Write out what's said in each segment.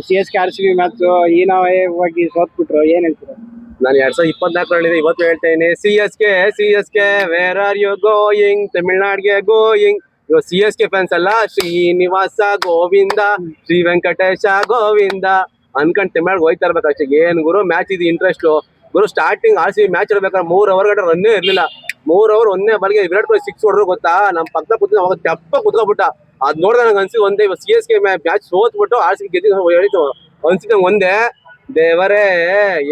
C S K R C B match ಹೀನಾಯವಾಗಿ ಸೋತ್ಬಿಟ್ರು, ಏನ್ ಹೇಳ್ತೀರಾ? ನಾನು 2024 ಇವತ್ತು ಹೇಳ್ತೇನೆ, C S K where are you going, ತಮಿಳ್ನಾಡಿಗೆ ಗೋಯಿಂಗ್. ಇವಾಗ CSK ಫ್ಯಾನ್ಸ್ ಅಲ್ಲ, ಶ್ರೀನಿವಾಸ ಗೋವಿಂದ, ಶ್ರೀ ವೆಂಕಟೇಶ ಗೋವಿಂದ ಅನ್ಕೊಂಡ್ ತಮಿಳ್ನಾಡಿಗೆ ಹೋಯ್ತಾ ಇರ್ಬೇಕು ಅಷ್ಟೇ. ಏನ್ ಗುರು ಮ್ಯಾಚ್ ಇದು ಇಂಟ್ರೆಸ್ಟ್ ಗುರು. ಸ್ಟಾರ್ಟಿಂಗ್ RCB ಮ್ಯಾಚ್ ಇರ್ಬೇಕಾದ್ರೆ 3 ಅವರ್ ಗಂಟೆ ರನ್ನೇ ಇರ್ಲಿಲ್ಲ. 3 ಅವರ್ ಒಂದೇ ಬಾಲ್ಗೆ ವಿರಾಟ್ ಕೊಹ್ಲಿ 6 ಹೊಡೆದ್ರು ಗೊತ್ತಾ. ನಮ್ ಪಕ್ಕ ಕೂತ್ ಅವಾಗ ತೆಪ್ಪ ಕುತ್ಕೊಬಿಟ್ಟ. ಅದ್ ನೋಡಿದ್ರೆ ನಂಗೆ ಅನ್ಸಿದ್ ಒಂದೇ, ಇವಾಗ CSK ಮ್ಯಾಚ್ ಸೋತ್ಬಿಟ್ಟು RCB ಗೆದ್ದು ಹೇಳಿತು ಅನ್ಸಿದ್ ನಂಗೆ ಒಂದೇ, ದೇವರೇ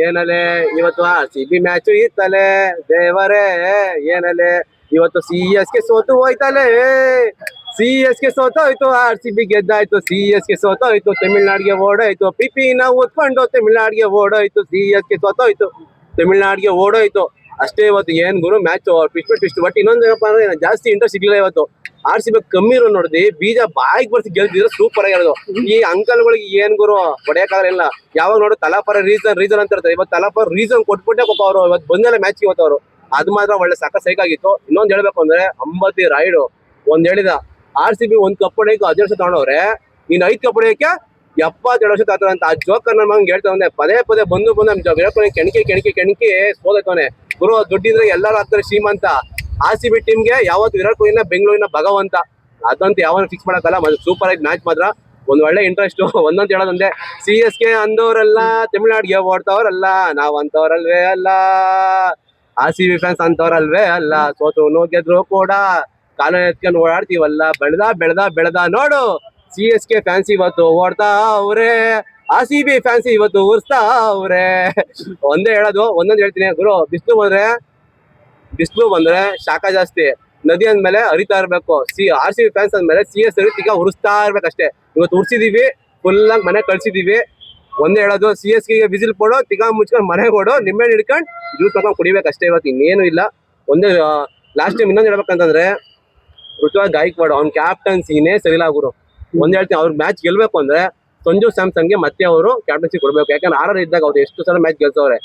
ಏನಲೆ ಇವತ್ತು RCB ಮ್ಯಾಚ್ ಇತ್ತಲೆ, ದೇವರೇ ಏನಲೆ ಇವತ್ತು CSK ಸೋತು ಹೋಯ್ತಲೆ, CSK ಸೋತೋಯ್ತು, RCB ಗೆದ್ದಾಯ್ತು, CSK ಸೋತೋಯ್ತು, ತಮಿಳ್ನಾಡಿಗೆ ಓಡೋಯ್ತು, ಪಿಪಿನ ಉತ್ಕೊಂಡು ತಮಿಳ್ನಾಡಿಗೆ ಓಡೋಯ್ತು, CSK ಸೋತೋಯ್ತು, ತಮಿಳ್ನಾಡಿಗೆ ಓಡೋಯ್ತು ಅಷ್ಟೇ. ಇವತ್ತು ಏನ್ ಗುರು ಮ್ಯಾಚ್ ಟ್ವಿಸ್ಟ್. ಬಟ್ ಇನ್ನೊಂದು ಏನಪ್ಪಾ ಅಂದ್ರೆ ಜಾಸ್ತಿ ಇಂಟ್ರೆಸ್ಟ್ ಸಿಗ್ಲಿಲ್ಲ ಇವತ್ತು. RCB ಕಮ್ಮಿ ರನ್ ನೋಡಿದ್ವಿ, ಬೀಜ ಬಾಯಿಗೆ ಬರ್ಸಿ ಗೆಲ್ತಿದ್ರೆ ಸೂಪರ್ ಆಗಿರೋದು. ಈ ಅಂಕಲ್ಗಳಿಗೆ ಏನ್ ಗುರು ಹೊಡೆಯಕ್ಕಾಗಲ್ಲ. ಯಾವಾಗ ನೋಡು ತಲಾಪರ ರೀಸನ್ ಅಂತ ಇರ್ತಾರೆ. ಇವತ್ತು ತಲಾಪರ ರೀಸನ್ ಕೊಟ್ಬಿಟ್ಟೆ ಪಾಪ ಅವರು ಇವತ್ತು ಬಂದಲ್ಲ ಮ್ಯಾಚ್ ಇವತ್ತು ಅವರು. ಅದು ಮಾತ್ರ ಒಳ್ಳೆ ಸೈಕಾಗಿತ್ತು. ಇನ್ನೊಂದ್ ಹೇಳ್ಬೇಕು ಅಂದ್ರೆ ಅಂಬತಿ ರಾಯ್ಡು ಒಂದ್ ಹೇಳಿದ, RCB ಒಂದ್ ಕಪ್ ಹೊಡೆಯಕ್ಕೆ 17 ವರ್ಷ ತಗೊಂಡವ್ರೆ, ಇನ್ 5 ಕಪ್ ಹೊಡೆಯಕ್ಕೆ 72 ವರ್ಷ ತಾತ ಅಂತ. ಆ ಜೋಕರ್ ನನ್ನ ಮಗಂಗೆ ಹೇಳ್ತಾವೆ ಪದೇ ಬಂದು ವಿರಾಟ್ ಕೊಹ್ಲಿ ಕೆಣಕಿ ಸೋದೈತವನೆ. ಗುರು ದುಡ್ಡಿದ್ರೆ ಎಲ್ಲರೂ ಆಗ್ತಾರೆ ಶ್ರೀಮಂತ. RCB ಟೀಮ್ಗೆ ಯಾವತ್ತು ವಿರಾಟ್ ಕೊಹ್ಲಿನ ಬೆಂಗಳೂರಿನ ಭಗವಂತ, ಅದಂತೂ ಯಾವಾಗ ಫಿಕ್ಸ್ ಮಾಡಕ್ಕಲ್ಲ. ಸೂಪರ್ ಆಯ್ತು ಮ್ಯಾಚ್ ಮಾತ್ರ, ಒಂದ್ ಒಳ್ಳೆ ಇಂಟ್ರೆಸ್ಟ್. ಒಂದೊಂದು ಹೇಳೋದಂದೆ, CSK ಅಂದವರೆಲ್ಲ ತಮಿಳ್ನಾಡಿಗೆ ಓಡ್ತಾವ್ರಲ್ಲ, ನಾವ್ ಅಂತವ್ರಲ್ವೇ ಅಲ್ಲ, RCB ಫ್ಯಾನ್ಸ್ ಅಂತವ್ರಲ್ವೇ ಅಲ್ಲ, ಸೋತು ಗೆದ್ರು ಕೂಡ ಕಾಲ ಎತ್ಕೊಂಡು ಓಡಾಡ್ತೀವಲ್ಲ, ಬೆಳೆದ ನೋಡು CSK ಫ್ಯಾನ್ಸ್ ಇವತ್ತು ಓಡ್ತಾ ಅವ್ರೆ, RCB ಫ್ಯಾನ್ಸ್ ಇವತ್ತು ಉರ್ಸ್ತಾ ಅವ್ರೆ. ಒಂದೇ ಹೇಳೋದು, ಒಂದೊಂದು ಹೇಳ್ತೀನಿ ಗುರು. ಬಿಸಿಲು ಬಂದ್ರೆ ಶಾಖ ಜಾಸ್ತಿ, ನದಿ ಅಂದ್ಮೇಲೆ ಹರಿತಾ ಇರ್ಬೇಕು. RCB ಫ್ಯಾನ್ಸ್ ಅಂದ್ಮೇಲೆ CS ಈಗ ಉರಿಸ್ತಾ ಇರ್ಬೇಕಷ್ಟೇ. ಇವತ್ತು ಉರ್ಸಿದೀವಿ, ಫುಲ್ ಆಗಿ ಮನೆ ಕಳ್ಸಿದೀವಿ. ಒಂದೇ ಹೇಳೋದು, CSK ಗೆ ವಿಸಿಲ್ ಕೊಡೋ, ತಿಗಾ ಮುಚ್ಕೊಂಡು ಮನೆ ಕೊಡೋ, ನಿಮ್ಮೆ ಹಿಡ್ಕೊಂಡು ಜ್ಯೂಸ್ ತಗೊಂಡು ಕುಡಿಬೇಕಷ್ಟೇ. ಇವತ್ತು ಇನ್ನೇನು ಇಲ್ಲ. ಒಂದೇ ಲಾಸ್ಟ್ ಟೈಮ್ ಇನ್ನೊಂದು ಹೇಳ್ಬೇಕಂತಂದ್ರೆ, ಋತುರಾಜ್ ಗಾಯಕ್ವಾಡ್ ಅವ್ನ ಕ್ಯಾಪ್ಟನ್ಸಿನೇ ಸರಿಲ್ಲ ಗುರು. ಒಂದ್ ಹೇಳ್ತೀನಿ, ಅವ್ರ ಮ್ಯಾಚ್ ಗೆಲ್ಬೇಕು ಅಂದ್ರೆ ಸಂಜು ಸ್ಯಾಮ್ಸನ್ಗೆ ಮತ್ತೆ ಅವರು ಕ್ಯಾಪ್ಟನ್ಸಿ ಕೊಡ್ಬೇಕು. ಯಾಕಂದ್ರೆ RR ಇದ್ದಾಗ ಅವ್ರು ಎಷ್ಟು ಸಲ ಮ್ಯಾಚ್ ಗೆಲ್ಸವ್ರೆ.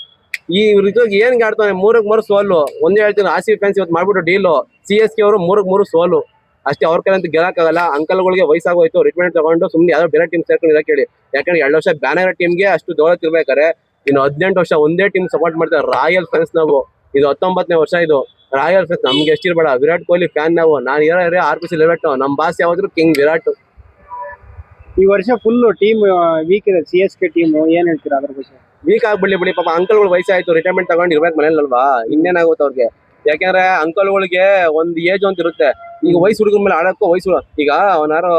ಈ ಋತುರಾಜ್ ಏನ್ ಆಡ್ತಾನೆ, 3-3 ಸೋಲು. ಒಂದೇ ಹೇಳ್ತೀನಿ, RCB ಫ್ಯಾನ್ಸ್ ಇವತ್ತು ಮಾಡ್ಬಿಟ್ಟು ಡೀಲು, CSK ಅವರು 3-3 ಸೋಲು ಅಷ್ಟೇ. ಅವ್ರ ಕೈಲಂತೂ ಗೆಲ್ಲಕ್ಕಾಗಲ್ಲ. ಅಂಕಲ್ಗಳಿಗೆ ವಯಸ್ಸಾಗೋಯ್ತು, ರಿಟೈರ್ಮೆಂಟ್ ತಗೊಂಡು ಸುಮ್ಮನೆ ಯಾವ್ದೋ ಬೇರೆ ಟೀಮ್ ಸೇರ್ಕೊಂಡು ಇರಕ್ಕೆ ಹೇಳಿ. ಯಾಕಂದ್ರೆ 2 ವರ್ಷ ಬ್ಯಾನರ್ ಟೀಮ್ಗೆ ಅಷ್ಟು ದೌಲತ್ ಇರ್ಬೇಕಾರೆ, ಇನ್ನು 18 ವರ್ಷ ಒಂದೇ ಟೀಮ್ ಸಪೋರ್ಟ್ ಮಾಡ್ತಾರೆ. ರಾಯಲ್ ಫ್ಯಾನ್ಸ್ ನಾವು, ಇದು 19ನೇ ವರ್ಷ. ಇದು ರಾಯಲ್ ಫ್ಯಾನ್ಸ್ ನಮ್ಗೆ ಎಷ್ಟಿರ್ಬೇಡ, ವಿರಾಟ್ ಕೊಹ್ಲಿ ಫ್ಯಾನ್ ನಾವು. ನಾನು ಇರೋ RPC ಲೆವೆಟ್, ನಮ್ ಬಾಸ್ ಯಾವಾದ್ರು ಕಿಂಗ್ ವಿರಾಟ್. ಈ ವರ್ಷ ಫುಲ್ ಟೀಮ್ ವೀಕ್ ಇದೆ CSK ಟೀಮ್, ಏನ್ ಹೇಳ್ತೀರಾ ಅದ್ರ ಬಗ್ಗೆ? ವೀಕ್ ಆಗ್ಬಿಡ್ಲಿ ಪಾಪ. ಅಂಕಲ್ಗಳು ವಯಸ್ಸಾಯ್ತು, ರಿಟೈರ್ಮೆಂಟ್ ತಗೊಂಡು ಇರ್ಬೇಕು ಮನೇಲಲ್ವಾ, ಇನ್ನೇನಾಗುತ್ತೆ ಅವ್ರಿಗೆ. ಯಾಕಂದ್ರೆ ಅಂಕಲ್ಗಳಿಗೆ ಒಂದ್ ಏಜ್ ಅಂತ ಇರುತ್ತೆ. ಈಗ ವಯಸ್ಸು ಹುಡುಗರ ಮೇಲೆ ಆಡಕ್ಕೂ ವಯಸ್ಸು. ಈಗ ಅವನಾರು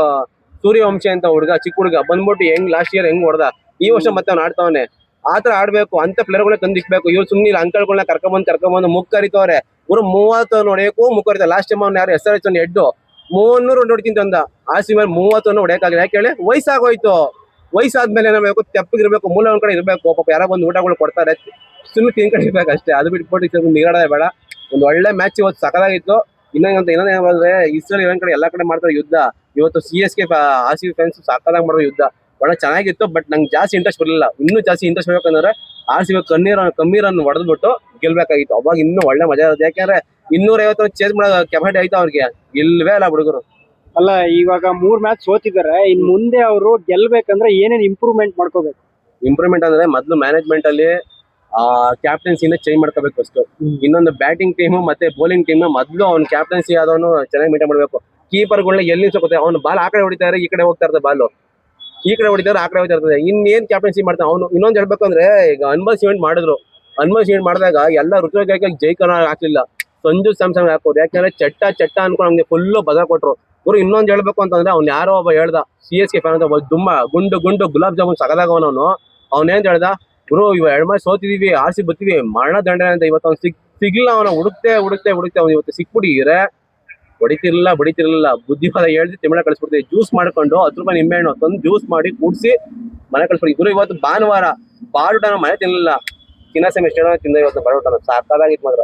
ಸೂರ್ಯವಂಶಿ ಅಂತ ಹುಡುಗ, ಚಿಕ್ಕ ಹುಡುಗ ಬಂದ್ಬಿಟ್ಟು ಹೆಂಗ್ ಲಾಸ್ಟ್ ಇಯರ್ ಹೆಂಗ್ ಹೊಡೆದ, ಈ ವರ್ಷ ಮತ್ತೆ ಅವ್ನು ಆಡ್ತಾವನೆ. ಆತರ ಆಡ್ಬೇಕು, ಅಂತ ಪ್ಲೇಯರ್ಗಳನ್ನ ತಂದಿಕ್ಬೇಕು. ಇವ್ರು ಸುಮ್ಮನೆ ಅಂಕಲ್ಗಳನ್ನ ಕರ್ಕೊಂಬಂದು ಮುಖ ಕರಿತವ್ರೆ. ಇವ್ರು 30 ನೋಡಬೇಕು ಮುಖ ಕರಿತಾರೆ. ಲಾಸ್ಟ್ ಟೈಮ್ ಅವ್ನು ಯಾರು SRH ಎಡ್ಡು 300 ನೋಡ್ತೀನಿ ಅಂದ. RCB ಮೇಲೆ 30 ಹೊಡೆಯಕ್ಕಾಗಲ್ಲ. ಯಾಕೆ ಹೇಳಿ, ವಯಸ್ಸಾಗೋಯ್ತು. ವಯಸ್ಸಾದ್ಮೇಲೆ ಏನಾಗಬೇಕು, ತೆಪ್ಪಗಿರ್ಬೇಕು, ಮೂಲ ಒಂದ್ ಕಡೆ ಇರ್ಬೇಕು. ಪಾಪ ಯಾರೋ ಬಂದು ಊಟಗಳು ಕೊಡ್ತಾರೆ, ಸುಮ್ಮನೆ ತಿನ್ಕೊಂಡು ಇರ್ಬೇಕು ಅಷ್ಟೇ. ಅದು ಬಿಟ್ಬಿಟ್ಟು ನೀರಾಡೋದೇ ಬೇಡ. ಒಂದು ಒಳ್ಳೆ ಮ್ಯಾಚ್ ಇವತ್ತು ಸಕಲಾಗಿತ್ತು. ಇನ್ನೊಂದು ಏನಂದ್ರೆ, ಇಸ್ರೇಲ್ ಇವನ್ ಕಡೆ ಎಲ್ಲಾ ಕಡೆ ಮಾಡ್ತಾರೆ ಯುದ್ಧ. ಇವತ್ತು CSK RCB ಫ್ಯಾನ್ಸ್ ಸಕಲಾಗಿ ಮಾಡೋ ಯುದ್ಧ ಒಳ್ಳೆ ಚೆನ್ನಾಗಿತ್ತು. ಬಟ್ ನಂಗೆ ಜಾಸ್ತಿ ಇಂಟ್ರೆಸ್ಟ್ ಬರಲಿಲ್ಲ. ಇನ್ನೂ ಜಾಸ್ತಿ ಇಂಟ್ರೆಸ್ಟ್ ಬೇಕಂದ್ರೆ RCB ಕಮ್ಮಿ ರನ್ ಹೊಡೆದ್ಬಿಟ್ಟು ಗೆಲ್ಬೇಕಾಗಿತ್ತು. ಅವಾಗ ಇನ್ನೂ ಒಳ್ಳೆ ಮಜಾ ಇರುತ್ತೆ. ಯಾಕಂದ್ರೆ 250 ರನ್ ಚೇಸ್ ಮಾಡೋ ಕೆಪಾಸಿಟಿ ಆಯ್ತು ಅವ್ರಿಗೆ, ಇಲ್ವೇ ಅಲ್ಲ ಹುಡುಗರು. ಅಲ್ಲ, ಇವಾಗ 3 ಮ್ಯಾಚ್ ಸೋತಿದ್ದಾರೆ. ಇನ್ ಮುಂದೆ ಅವರು ಗೆಲ್ಬೇಕಂದ್ರೆ ಏನೇನ್ ಇಂಪ್ರೂವ್ಮೆಂಟ್ ಮಾಡ್ಕೋಬೇಕು? ಇಂಪ್ರೂವ್ಮೆಂಟ್ ಅಂದ್ರೆ ಮೊದಲು ಮ್ಯಾನೇಜ್ಮೆಂಟ್ ಅಲ್ಲಿ ಕ್ಯಾಪ್ಟನ್ಸಿನ ಚೇಂಜ್ ಮಾಡ್ಕೋಬೇಕು ಫಸ್ಟ್. ಇನ್ನೊಂದು ಬ್ಯಾಟಿಂಗ್ ಟೀಮ್ ಮತ್ತೆ ಬೌಲಿಂಗ್ ಟೀಮ್ ಮೊದಲು ಅವ್ನ ಕ್ಯಾಪ್ಟನ್ಸಿ ಆದವನು ಚೆನ್ನಾಗಿ ಮೇಂಟೈನ್ ಮಾಡ್ಬೇಕು. ಕೀಪರ್ಗಳನ್ನ ಎಲ್ಲಿ ನಿಲ್ಸೋಕೆ, ಅವ್ನು ಬಾಲ್ ಆ ಕಡೆ ಹೊಡಿತಾರೆ, ಈ ಕಡೆ ಹೋಗ್ತಾ ಇರ್ತದೆ ಬಾಲ್, ಈ ಕಡೆ ಹೊಡಿತಾರೆ, ಆ ಕಡೆ ಹೋಗ್ತಾ ಇರ್ತದೆ. ಇನ್ನೇನ್ ಕ್ಯಾಪ್ಟನ್ಸಿ ಮಾಡ್ತಾನೆ ಅವನು. ಇನ್ನೊಂದು ಹೇಳ್ಬೇಕು ಅಂದ್ರೆ, ಈಗ ಅನ್ಬಲ್ ಇವೆಂಟ್ ಮಾಡಿದಾಗ ಎಲ್ಲ ಋತುರಾಜ್ ಗಾಯಕ್ವಾಡ್ ಜೈಕರ್ ಹಾಕ್ಲಿಲ್ಲ, ಸಂಜು ಸ್ಯಾಮ್ಸನ್ ಹಾಕೋದು. ಯಾಕಂದ್ರೆ ಚಟ್ಟ ಅನ್ಕೊಂಡು ಅವ್ನಿಗೆ ಫುಲ್ ಬದ ಕೊಟ್ರು. ಇವ್ರು ಇನ್ನೊಂದು ಹೇಳ್ಬೇಕು ಅಂತಂದ್ರೆ, ಅವ್ನು ಯಾರೋ ಒಬ್ಬ ಹೇಳ್ದ, CSK ಫ್ಯಾನ್ ಅಂತ, ಗುಂಡು ಗುಲಾಬ್ ಜಾಮೂನ್ ಸಗದಾಗವನವನು. ಅವ್ನೇನ್ ಹೇಳ್ದ, ಗುರು ಇವ 2 ಮ್ಯಾಚ್ ಸೋತಿದೀವಿ, RCB ಬರ್ತೀವಿ, ಮರಣ ದಂಡನೆ ಅಂತ. ಇವತ್ತು ಅವ್ನು ಸಿಗ್ಲಿಲ್ಲ. ಅವನ ಹುಡುಕ್ತೆ ಅವ್ನು ಇವತ್ತು ಸಿಕ್ಬಿಟ್ಟಿದ್ರೆ ಬಡಿತಿರ್ಲಿಲ್ಲ. ಬುದ್ಧಿವಾದ ಹೇಳ್ತಿ ತಿಮ್ಮಳ ಕಳಿಸ್ಬಿಡ್ತೀವಿ. ಜ್ಯೂಸ್ ಮಾಡ್ಕೊಂಡು 10 ರೂಪಾಯಿ ನಿಂಬೆಹಣ್ಣು ತಂದು ಜ್ಯೂಸ್ ಮಾಡಿ ಕೂಡಿಸಿ ಮನೆ ಕಳಿಸ್ಬಿಡಿ. ಗುರು ಇವತ್ತು ಭಾನುವಾರ ಬಾಡೂಟ ಮನೆ ತಿನ್ನಲಿಲ್ಲ, ತಿನ್ನಸೆ ತಿಂದ ಇವತ್ತು ಬಾಡೂಟ ಸಾಕಾಗಿತ್ತು ಮಾತ್ರ.